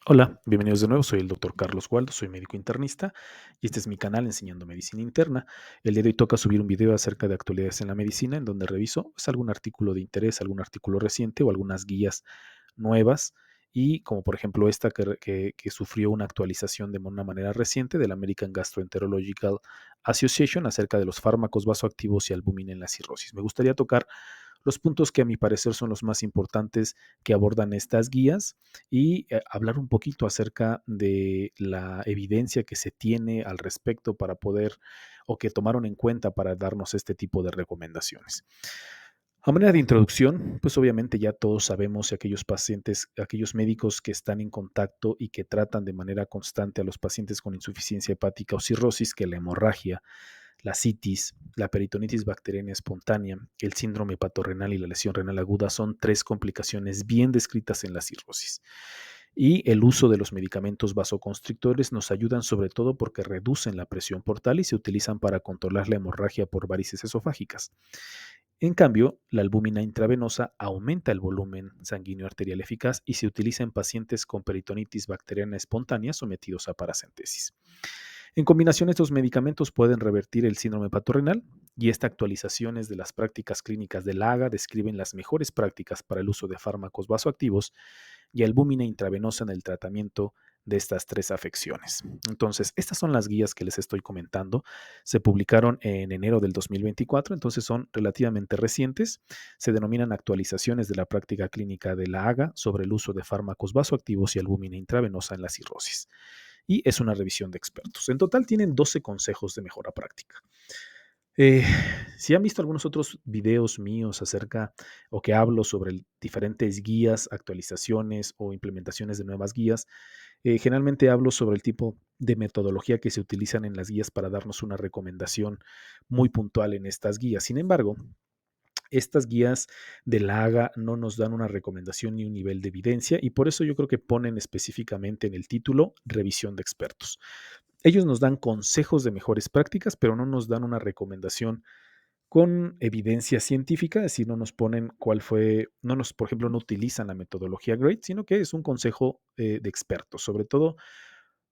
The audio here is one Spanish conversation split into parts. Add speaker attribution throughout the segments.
Speaker 1: Hola, bienvenidos de nuevo. Soy el doctor Carlos Waldo, soy médico internista y este es mi canal Enseñando Medicina Interna. El día de hoy toca subir un video acerca de actualidades en la medicina en donde reviso algún artículo de interés, algún artículo reciente o algunas guías nuevas y como por ejemplo esta que sufrió una actualización de una manera reciente del American Gastroenterological Association acerca de los fármacos vasoactivos y albúmina en la cirrosis. Me gustaría tocar los puntos que a mi parecer son los más importantes que abordan estas guías y hablar un poquito acerca de la evidencia que se tiene al respecto para poder o que tomaron en cuenta para darnos este tipo de recomendaciones. A manera de introducción, pues obviamente ya todos sabemos y aquellos pacientes, aquellos médicos que están en contacto y que tratan de manera constante a los pacientes con insuficiencia hepática o cirrosis, que la hemorragia, la citis, la peritonitis bacteriana espontánea, el síndrome hepatorrenal y la lesión renal aguda son tres complicaciones bien descritas en la cirrosis. Y el uso de los medicamentos vasoconstrictores nos ayudan sobre todo porque reducen la presión portal y se utilizan para controlar la hemorragia por varices esofágicas. En cambio, la albúmina intravenosa aumenta el volumen sanguíneo arterial eficaz y se utiliza en pacientes con peritonitis bacteriana espontánea sometidos a paracentesis. En combinación, estos medicamentos pueden revertir el síndrome patorrenal y estas actualizaciones de las prácticas clínicas de la AGA describen las mejores prácticas para el uso de fármacos vasoactivos y albúmina intravenosa en el tratamiento de estas tres afecciones. Entonces, estas son las guías que les estoy comentando. Se publicaron en enero del 2024, entonces son relativamente recientes. Se denominan actualizaciones de la práctica clínica de la AGA sobre el uso de fármacos vasoactivos y albúmina intravenosa en la cirrosis. Y es una revisión de expertos. En total tienen 12 consejos de mejora práctica. Eh, si han visto algunos otros videos míos acerca o que hablo sobre diferentes guías, actualizaciones o implementaciones de nuevas guías, generalmente hablo sobre el tipo de metodología que se utilizan en las guías para darnos una recomendación muy puntual en estas guías. Sin embargo, estas guías de la AGA no nos dan una recomendación ni un nivel de evidencia y por eso yo creo que ponen específicamente en el título revisión de expertos. Ellos nos dan consejos de mejores prácticas, pero no nos dan una recomendación con evidencia científica, es decir, no nos ponen cuál fue, no nos, por ejemplo, no utilizan la metodología GRADE, sino que es un consejo de expertos, sobre todo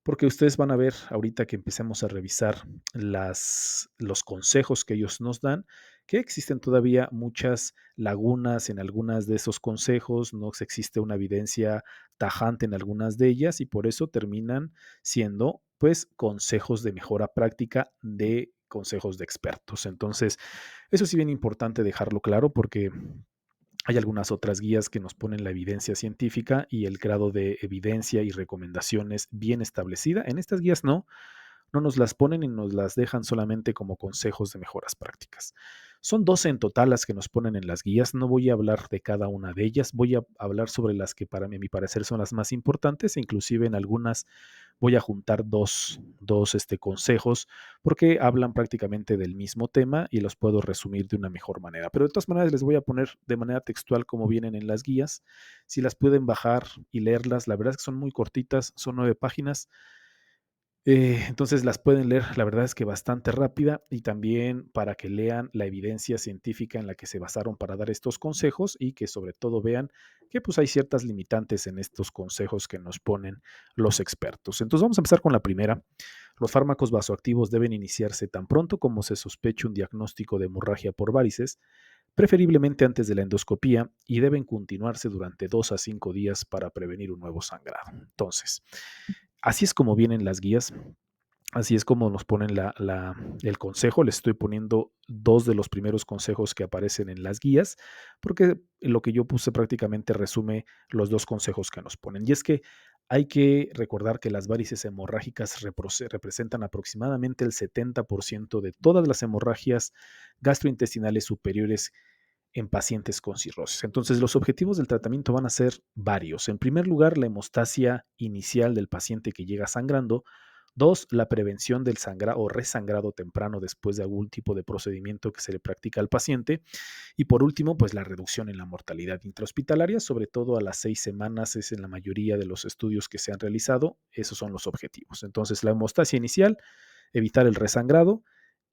Speaker 1: porque ustedes van a ver ahorita que empecemos a revisar los consejos que ellos nos dan, que existen todavía muchas lagunas en algunas de esos consejos, no existe una evidencia tajante en algunas de ellas y por eso terminan siendo pues consejos de mejora práctica de consejos de expertos. Entonces, eso sí bien importante dejarlo claro porque hay algunas otras guías que nos ponen la evidencia científica y el grado de evidencia y recomendaciones bien establecida. En estas guías no nos las ponen y nos las dejan solamente como consejos de mejoras prácticas. Son 12 en total las que nos ponen en las guías. No voy a hablar de cada una de ellas. Voy a hablar sobre las que para mí, a mi parecer, son las más importantes. E inclusive en algunas voy a juntar dos consejos porque hablan prácticamente del mismo tema y los puedo resumir de una mejor manera. Pero de todas maneras les voy a poner de manera textual como vienen en las guías. Si las pueden bajar y leerlas, la verdad es que son muy cortitas, son 9 páginas. Entonces las pueden leer, la verdad es que bastante rápida y también para que lean la evidencia científica en la que se basaron para dar estos consejos y que sobre todo vean que pues hay ciertas limitantes en estos consejos que nos ponen los expertos. Entonces vamos a empezar con la primera. Los fármacos vasoactivos deben iniciarse tan pronto como se sospeche un diagnóstico de hemorragia por varices, preferiblemente antes de la endoscopía y deben continuarse durante 2 a 5 días para prevenir un nuevo sangrado. Entonces, así es como vienen las guías, así es como nos ponen el consejo. Les estoy poniendo dos de los primeros consejos que aparecen en las guías, porque lo que yo puse prácticamente resume los dos consejos que nos ponen. Y es que hay que recordar que las varices hemorrágicas representan aproximadamente el 70% de todas las hemorragias gastrointestinales superiores en pacientes con cirrosis. Entonces, los objetivos del tratamiento van a ser varios. En primer lugar, la hemostasia inicial del paciente que llega sangrando. Dos, la prevención del sangrado o resangrado temprano después de algún tipo de procedimiento que se le practica al paciente. Y por último, pues la reducción en la mortalidad intrahospitalaria, sobre todo a las 6 semanas, es en la mayoría de los estudios que se han realizado. Esos son los objetivos. Entonces, la hemostasia inicial, evitar el resangrado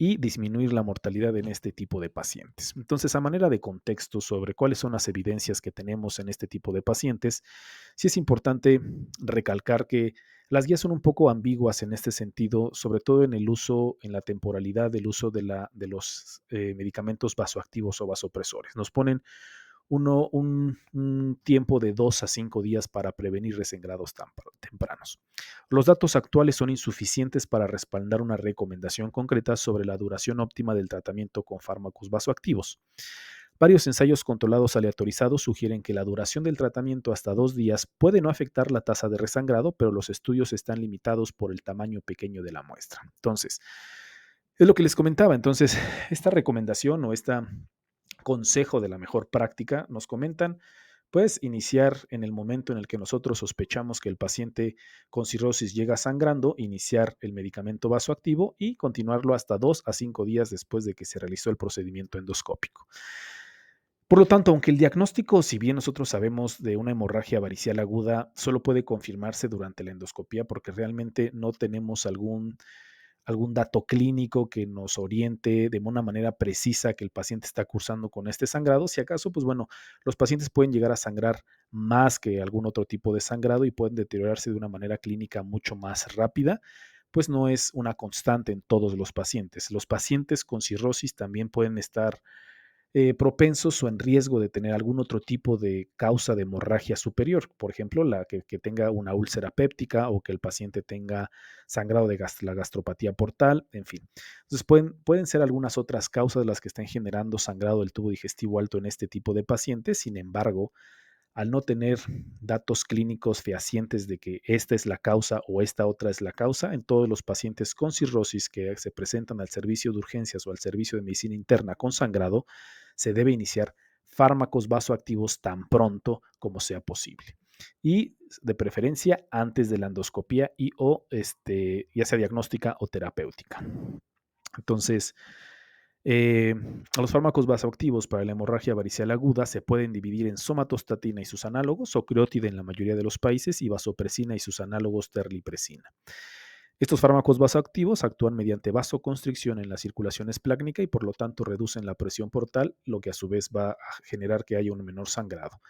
Speaker 1: y disminuir la mortalidad en este tipo de pacientes. Entonces, a manera de contexto sobre cuáles son las evidencias que tenemos en este tipo de pacientes, sí es importante recalcar que las guías son un poco ambiguas en este sentido, sobre todo en el uso, en la temporalidad del uso de los medicamentos vasoactivos o vasopresores. Nos ponen un tiempo de 2 a 5 días para prevenir resangrados tempranos. Los datos actuales son insuficientes para respaldar una recomendación concreta sobre la duración óptima del tratamiento con fármacos vasoactivos. Varios ensayos controlados aleatorizados sugieren que la duración del tratamiento hasta 2 días puede no afectar la tasa de resangrado, pero los estudios están limitados por el tamaño pequeño de la muestra. Entonces, es lo que les comentaba. Entonces, esta recomendación o este consejo de la mejor práctica nos comentan, puedes iniciar en el momento en el que nosotros sospechamos que el paciente con cirrosis llega sangrando, iniciar el medicamento vasoactivo y continuarlo hasta 2 a 5 días después de que se realizó el procedimiento endoscópico. Por lo tanto, aunque el diagnóstico, si bien nosotros sabemos de una hemorragia varicial aguda, solo puede confirmarse durante la endoscopía porque realmente no tenemos algún dato clínico que nos oriente de una manera precisa que el paciente está cursando con este sangrado. Si acaso, pues bueno, los pacientes pueden llegar a sangrar más que algún otro tipo de sangrado y pueden deteriorarse de una manera clínica mucho más rápida, pues no es una constante en todos los pacientes. Los pacientes con cirrosis también pueden estar propensos o en riesgo de tener algún otro tipo de causa de hemorragia superior, por ejemplo, que tenga una úlcera péptica o que el paciente tenga sangrado de la gastropatía portal, en fin. Entonces pueden ser algunas otras causas las que estén generando sangrado del tubo digestivo alto en este tipo de pacientes. Sin embargo, al no tener datos clínicos fehacientes de que esta es la causa o esta otra es la causa, en todos los pacientes con cirrosis que se presentan al servicio de urgencias o al servicio de medicina interna con sangrado, se debe iniciar fármacos vasoactivos tan pronto como sea posible. Y de preferencia antes de la endoscopía y o ya sea diagnóstica o terapéutica. Entonces, eh, los fármacos vasoactivos para la hemorragia varicial aguda se pueden dividir en somatostatina y sus análogos, o creotide en la mayoría de los países, y vasopresina y sus análogos terlipresina. Estos fármacos vasoactivos actúan mediante vasoconstricción en la circulación esplácnica y por lo tanto reducen la presión portal, lo que a su vez va a generar que haya un menor sangrado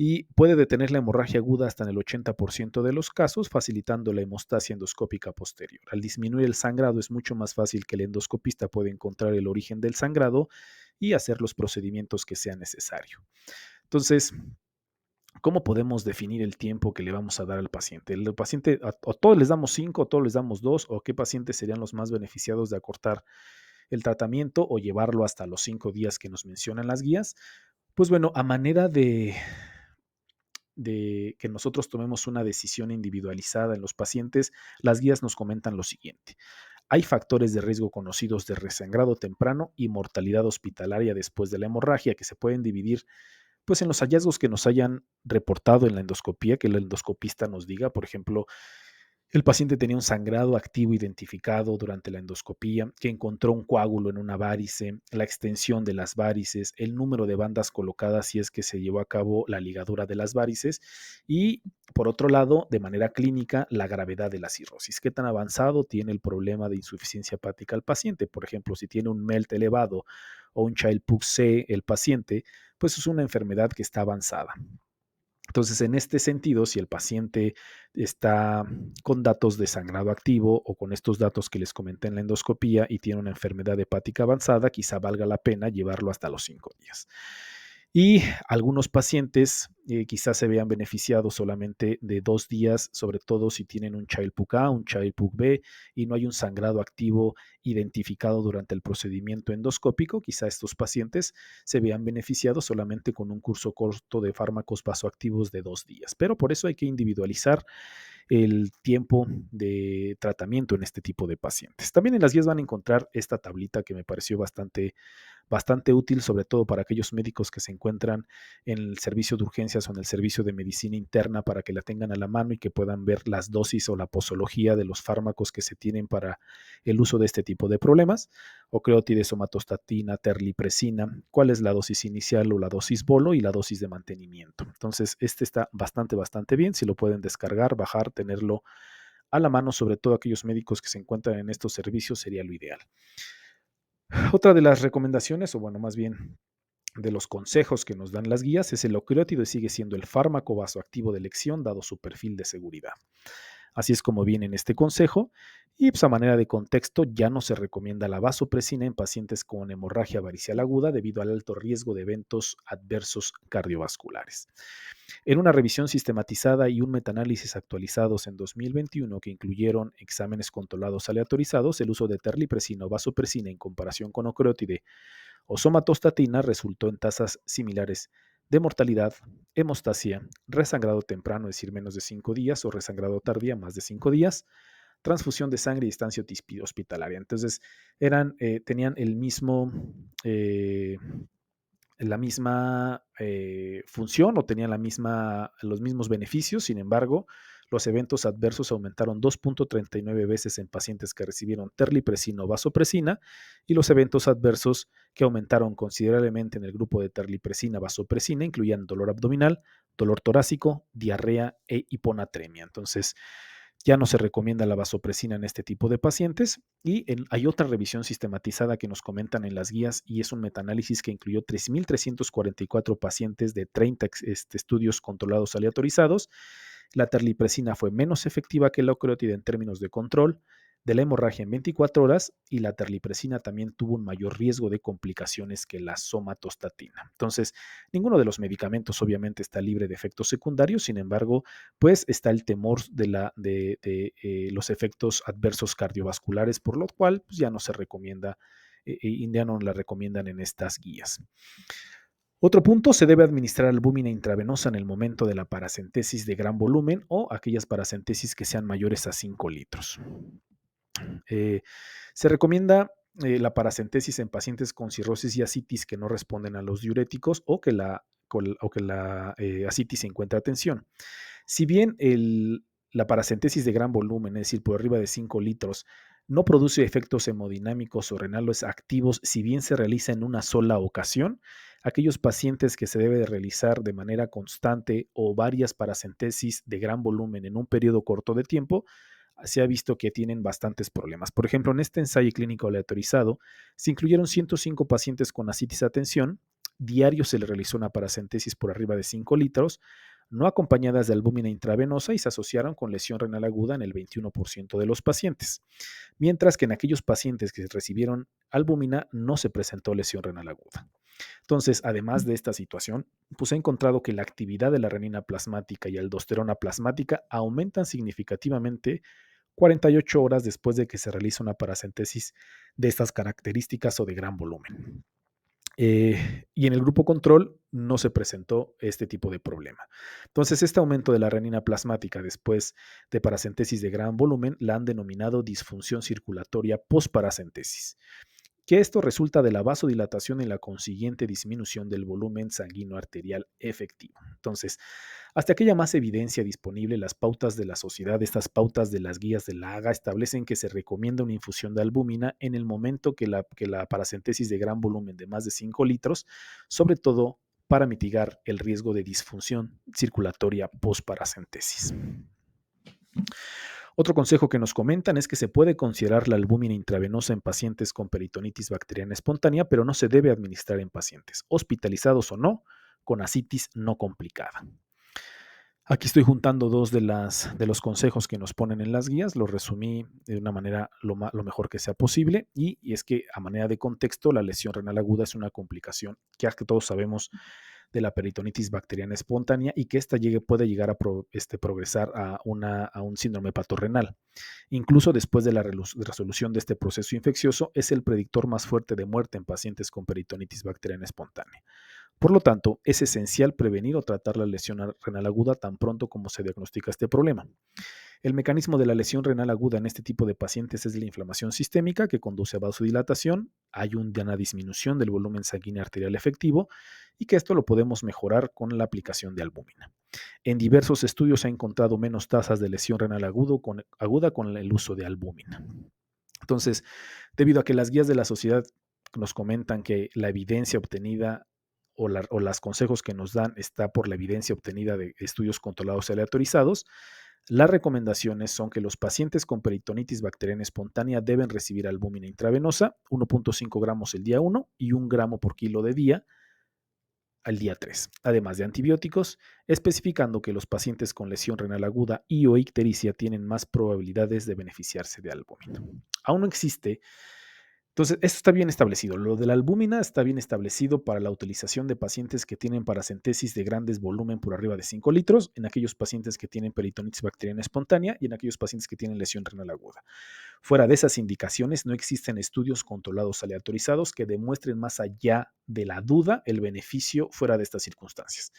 Speaker 1: y puede detener la hemorragia aguda hasta en el 80% de los casos, facilitando la hemostasia endoscópica posterior. Al disminuir el sangrado es mucho más fácil que el endoscopista pueda encontrar el origen del sangrado y hacer los procedimientos que sea necesario. Entonces, ¿cómo podemos definir el tiempo que le vamos a dar al paciente? El paciente, o todos les damos 5, o todos les damos 2, o qué pacientes serían los más beneficiados de acortar el tratamiento o llevarlo hasta los 5 días que nos mencionan las guías. Pues bueno, a manera de que nosotros tomemos una decisión individualizada en los pacientes, las guías nos comentan lo siguiente. Hay factores de riesgo conocidos de resangrado temprano y mortalidad hospitalaria después de la hemorragia que se pueden dividir pues en los hallazgos que nos hayan reportado en la endoscopía, que el endoscopista nos diga, por ejemplo, el paciente tenía un sangrado activo identificado durante la endoscopía, que encontró un coágulo en una varice, la extensión de las varices, el número de bandas colocadas si es que se llevó a cabo la ligadura de las varices y, por otro lado, de manera clínica, la gravedad de la cirrosis. ¿Qué tan avanzado tiene el problema de insuficiencia hepática el paciente? Por ejemplo, si tiene un MELT elevado o un Child-Pugh C el paciente, pues es una enfermedad que está avanzada. Entonces, en este sentido, si el paciente está con datos de sangrado activo o con estos datos que les comenté en la endoscopía y tiene una enfermedad hepática avanzada, quizá valga la pena llevarlo hasta los 5 días. Y algunos pacientes quizás se vean beneficiados solamente de 2 días, sobre todo si tienen un Child-Pugh A, un Child-Pugh B y no hay un sangrado activo identificado durante el procedimiento endoscópico. Quizá estos pacientes se vean beneficiados solamente con un curso corto de fármacos vasoactivos de 2 días. Pero por eso hay que individualizar el tiempo de tratamiento en este tipo de pacientes. También en las guías van a encontrar esta tablita que me pareció bastante útil, sobre todo para aquellos médicos que se encuentran en el servicio de urgencias o en el servicio de medicina interna para que la tengan a la mano y que puedan ver las dosis o la posología de los fármacos que se tienen para el uso de este tipo de problemas, o creotide, somatostatina, terlipresina, cuál es la dosis inicial o la dosis bolo y la dosis de mantenimiento. Entonces, este está bastante bien, si lo pueden descargar, bajar, tenerlo a la mano, sobre todo aquellos médicos que se encuentran en estos servicios, sería lo ideal. Otra de las recomendaciones, o bueno, más bien de los consejos que nos dan las guías, es el ocreótido sigue siendo el fármaco vasoactivo de elección dado su perfil de seguridad. Así es como viene en este consejo y pues, a manera de contexto ya no se recomienda la vasopresina en pacientes con hemorragia varicial aguda debido al alto riesgo de eventos adversos cardiovasculares. En una revisión sistematizada y un metaanálisis actualizados en 2021 que incluyeron exámenes controlados aleatorizados, el uso de terlipresina o vasopresina en comparación con ocreotide o somatostatina resultó en tasas similares de mortalidad, hemostasia, resangrado temprano, es decir, menos de 5 días, o resangrado tardía, más de 5 días, transfusión de sangre y estancia hospitalaria. Entonces, tenían la misma función o tenían los mismos beneficios. Sin embargo, los eventos adversos aumentaron 2.39 veces en pacientes que recibieron terlipresina o vasopresina y los eventos adversos que aumentaron considerablemente en el grupo de terlipresina-vasopresina incluían dolor abdominal, dolor torácico, diarrea e hiponatremia. Entonces, ya no se recomienda la vasopresina en este tipo de pacientes hay otra revisión sistematizada que nos comentan en las guías y es un metaanálisis que incluyó 3.344 pacientes de 30 estudios controlados aleatorizados. La terlipresina fue menos efectiva que la ocreotida en términos de control de la hemorragia en 24 horas y la terlipresina también tuvo un mayor riesgo de complicaciones que la somatostatina. Entonces, ninguno de los medicamentos obviamente está libre de efectos secundarios, sin embargo, pues está el temor de los efectos adversos cardiovasculares, por lo cual pues, ya no se recomienda, ya no la recomiendan en estas guías. Otro punto, se debe administrar albúmina intravenosa en el momento de la paracentesis de gran volumen o aquellas paracentesis que sean mayores a 5 litros. Eh, Se recomienda la paracentesis en pacientes con cirrosis y ascitis que no responden a los diuréticos o que la ascitis encuentra tensión. Si bien la paracentesis de gran volumen, es decir, por arriba de 5 litros, no produce efectos hemodinámicos o renales activos si bien se realiza en una sola ocasión, aquellos pacientes que se debe de realizar de manera constante o varias paracentesis de gran volumen en un periodo corto de tiempo, se ha visto que tienen bastantes problemas. Por ejemplo, en este ensayo clínico aleatorizado se incluyeron 105 pacientes con ascitis a tensión, diario se le realizó una paracentesis por arriba de 5 litros, no acompañadas de albúmina intravenosa y se asociaron con lesión renal aguda en el 21% de los pacientes, mientras que en aquellos pacientes que recibieron albúmina no se presentó lesión renal aguda. Entonces, además de esta situación, pues he encontrado que la actividad de la renina plasmática y aldosterona plasmática aumentan significativamente 48 horas después de que se realiza una paracentesis de estas características o de gran volumen. Y en el grupo control no se presentó este tipo de problema. Entonces, este aumento de la renina plasmática después de paracentesis de gran volumen la han denominado disfunción circulatoria post-paracentesis, que esto resulta de la vasodilatación y la consiguiente disminución del volumen sanguíneo arterial efectivo. Entonces, hasta que haya más evidencia disponible, las pautas de la sociedad, estas pautas de las guías de la AGA establecen que se recomienda una infusión de albúmina en el momento que la paracentesis de gran volumen de más de 5 litros, sobre todo para mitigar el riesgo de disfunción circulatoria post-paracentesis. Otro consejo que nos comentan es que se puede considerar la albúmina intravenosa en pacientes con peritonitis bacteriana espontánea, pero no se debe administrar en pacientes, hospitalizados o no, con ascitis no complicada. Aquí estoy juntando dos de los consejos que nos ponen en las guías, los resumí de una manera lo mejor que sea posible y es que a manera de contexto la lesión renal aguda es una complicación que todos sabemos de la peritonitis bacteriana espontánea y que ésta puede llegar a progresar a un síndrome patorrenal. Incluso después de la resolución de este proceso infeccioso, es el predictor más fuerte de muerte en pacientes con peritonitis bacteriana espontánea. Por lo tanto, es esencial prevenir o tratar la lesión renal aguda tan pronto como se diagnostica este problema. El mecanismo de la lesión renal aguda en este tipo de pacientes es la inflamación sistémica que conduce a vasodilatación, hay una disminución del volumen sanguíneo arterial efectivo y que esto lo podemos mejorar con la aplicación de albúmina. En diversos estudios se ha encontrado menos tasas de lesión renal aguda con el uso de albúmina. Entonces, debido a que las guías de la sociedad nos comentan que la evidencia obtenida o los consejos que nos dan está por la evidencia obtenida de estudios controlados y aleatorizados, Las recomendaciones son que los pacientes con peritonitis bacteriana espontánea deben recibir albúmina intravenosa, 1.5 gramos el día 1 y 1 gramo por kilo de día al día 3, además de antibióticos, especificando que los pacientes con lesión renal aguda y o ictericia tienen más probabilidades de beneficiarse de albúmina. Aún no existe. Entonces, esto está bien establecido. Lo de la albúmina está bien establecido para la utilización de pacientes que tienen paracentesis de grandes volumen por arriba de 5 litros, en aquellos pacientes que tienen peritonitis bacteriana espontánea y en aquellos pacientes que tienen lesión renal aguda. Fuera de esas indicaciones, no existen estudios controlados aleatorizados que demuestren más allá de la duda el beneficio fuera de estas circunstancias.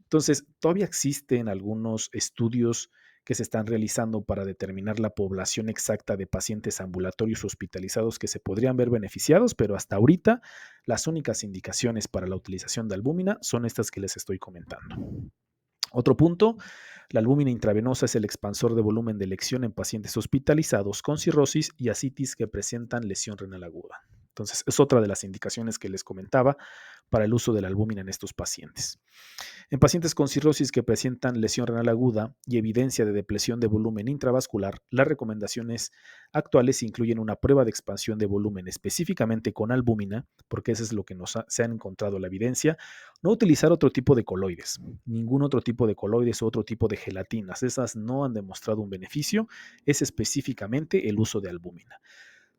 Speaker 1: Entonces, todavía existen algunos estudios que se están realizando para determinar la población exacta de pacientes ambulatorios hospitalizados que se podrían ver beneficiados, pero hasta ahorita las únicas indicaciones para la utilización de albúmina son estas que les estoy comentando. Otro punto, la albúmina intravenosa es el expansor de volumen de elección en pacientes hospitalizados con cirrosis y ascitis que presentan lesión renal aguda. Entonces, es otra de las indicaciones que les comentaba para el uso de la albúmina en estos pacientes. En pacientes con cirrosis que presentan lesión renal aguda y evidencia de depresión de volumen intravascular, las recomendaciones actuales incluyen una prueba de expansión de volumen específicamente con albúmina, porque eso es lo que se ha encontrado la evidencia, no utilizar otro tipo de coloides, ningún otro tipo de coloides o otro tipo de gelatinas. Esas no han demostrado un beneficio, es específicamente el uso de albúmina.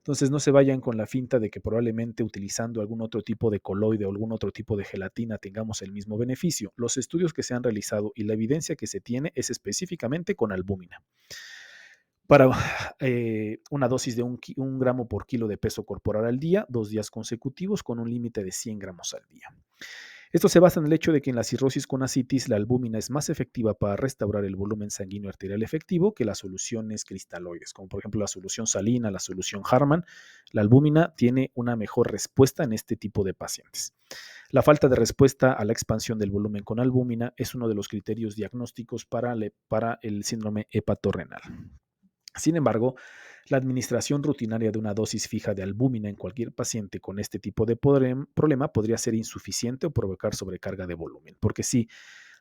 Speaker 1: Entonces no se vayan con la finta de que probablemente utilizando algún otro tipo de coloide o algún otro tipo de gelatina tengamos el mismo beneficio. Los estudios que se han realizado y la evidencia que se tiene es específicamente con albúmina. Para una dosis de 1 gramo por kilo de peso corporal al día, 2 días consecutivos con un límite de 100 gramos al día. Esto se basa en el hecho de que en la cirrosis con ascitis la albúmina es más efectiva para restaurar el volumen sanguíneo arterial efectivo que las soluciones cristaloides, como por ejemplo la solución salina, la solución Harman. La albúmina tiene una mejor respuesta en este tipo de pacientes. La falta de respuesta a la expansión del volumen con albúmina es uno de los criterios diagnósticos para el síndrome hepatorrenal. Sin embargo, la administración rutinaria de una dosis fija de albúmina en cualquier paciente con este tipo de problema podría ser insuficiente o provocar sobrecarga de volumen, porque sí,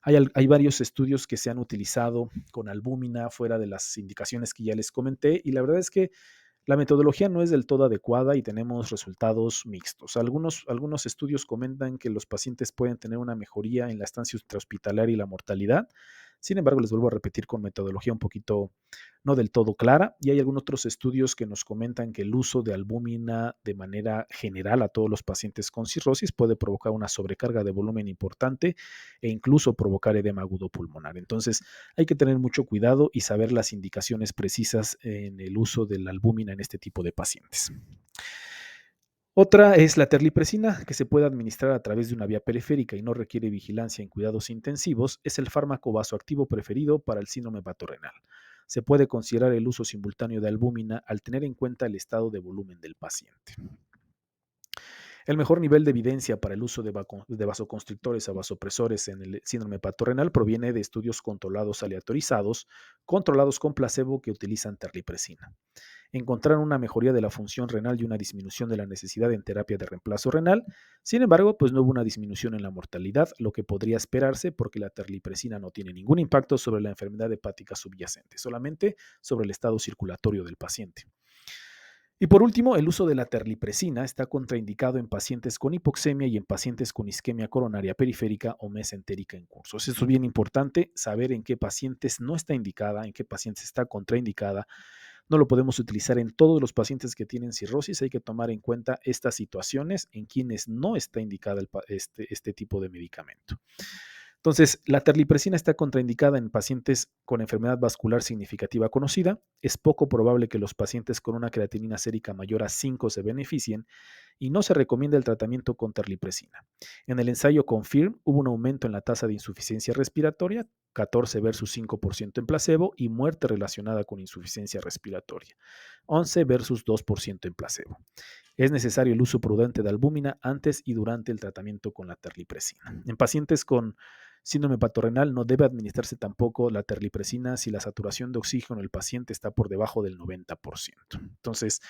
Speaker 1: hay varios estudios que se han utilizado con albúmina fuera de las indicaciones que ya les comenté y la verdad es que la metodología no es del todo adecuada y tenemos resultados mixtos. Algunos estudios comentan que los pacientes pueden tener una mejoría en la estancia intrahospitalaria y la mortalidad. Sin embargo, les vuelvo a repetir con metodología un poquito no del todo clara. Y hay algunos otros estudios que nos comentan que el uso de albúmina de manera general a todos los pacientes con cirrosis puede provocar una sobrecarga de volumen importante e incluso provocar edema agudo pulmonar. Entonces, hay que tener mucho cuidado y saber las indicaciones precisas en el uso de la albúmina en este tipo de pacientes. Otra es la terlipresina, que se puede administrar a través de una vía periférica y no requiere vigilancia en cuidados intensivos. Es el fármaco vasoactivo preferido para el síndrome hepatorrenal. Se puede considerar el uso simultáneo de albúmina al tener en cuenta el estado de volumen del paciente. El mejor nivel de evidencia para el uso de vasoconstrictores o vasopresores en el síndrome hepatorrenal proviene de estudios controlados aleatorizados, controlados con placebo que utilizan terlipresina. Encontraron una mejoría de la función renal y una disminución de la necesidad en terapia de reemplazo renal. Sin embargo, pues no hubo una disminución en la mortalidad, lo que podría esperarse porque la terlipresina no tiene ningún impacto sobre la enfermedad hepática subyacente, solamente sobre el estado circulatorio del paciente. Y por último, el uso de la terlipresina está contraindicado en pacientes con hipoxemia y en pacientes con isquemia coronaria periférica o mesentérica en curso. Eso es bien importante, saber en qué pacientes no está indicada, en qué pacientes está contraindicada. No lo podemos utilizar en todos los pacientes que tienen cirrosis. Hay que tomar en cuenta estas situaciones en quienes no está indicada este tipo de medicamento. Entonces, la terlipresina está contraindicada en pacientes con enfermedad vascular significativa conocida. Es poco probable que los pacientes con una creatinina sérica mayor a 5 se beneficien y no se recomienda el tratamiento con terlipresina. En el ensayo CONFIRM hubo un aumento en la tasa de insuficiencia respiratoria, 14 versus 5% en placebo, y muerte relacionada con insuficiencia respiratoria, 11 versus 2% en placebo. Es necesario el uso prudente de albúmina antes y durante el tratamiento con la terlipresina. En pacientes con síndrome hepatorrenal no debe administrarse tampoco la terlipresina si la saturación de oxígeno del paciente está por debajo del 90%. Entonces,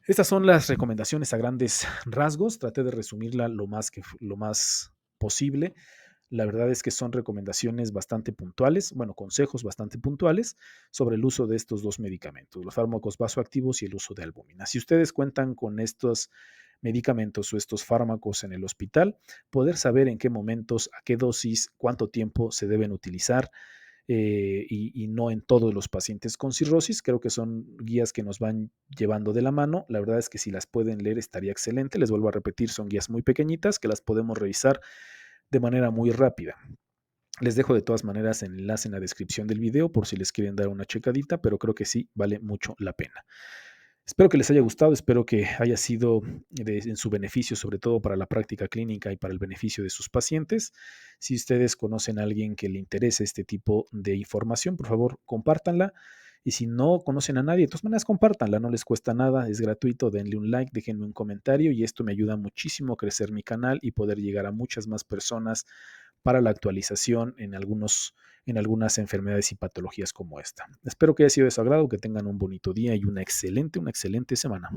Speaker 1: estas son las recomendaciones a grandes rasgos. Traté de resumirla lo más posible. La verdad es que son recomendaciones bastante puntuales, bueno, consejos bastante puntuales sobre el uso de estos dos medicamentos, los fármacos vasoactivos y el uso de albúmina. Si ustedes cuentan con estos medicamentos o estos fármacos en el hospital, poder saber en qué momentos, a qué dosis, cuánto tiempo se deben utilizar, y no en todos los pacientes con cirrosis. Creo que son guías que nos van llevando de la mano. La verdad es que si las pueden leer estaría excelente. Les vuelvo a repetir, son guías muy pequeñitas que las podemos revisar de manera muy rápida. Les dejo de todas maneras el enlace en la descripción del video por si les quieren dar una checadita, pero creo que sí vale mucho la pena. Espero que les haya gustado, espero que haya sido en su beneficio, sobre todo para la práctica clínica y para el beneficio de sus pacientes. Si ustedes conocen a alguien que le interese este tipo de información, por favor, compártanla. Y si no conocen a nadie, de todas maneras, compártanla, no les cuesta nada, es gratuito, denle un like, déjenme un comentario y esto me ayuda muchísimo a crecer mi canal y poder llegar a muchas más personas para la actualización en algunas enfermedades y patologías como esta. Espero que haya sido de su agrado, que tengan un bonito día y una excelente semana.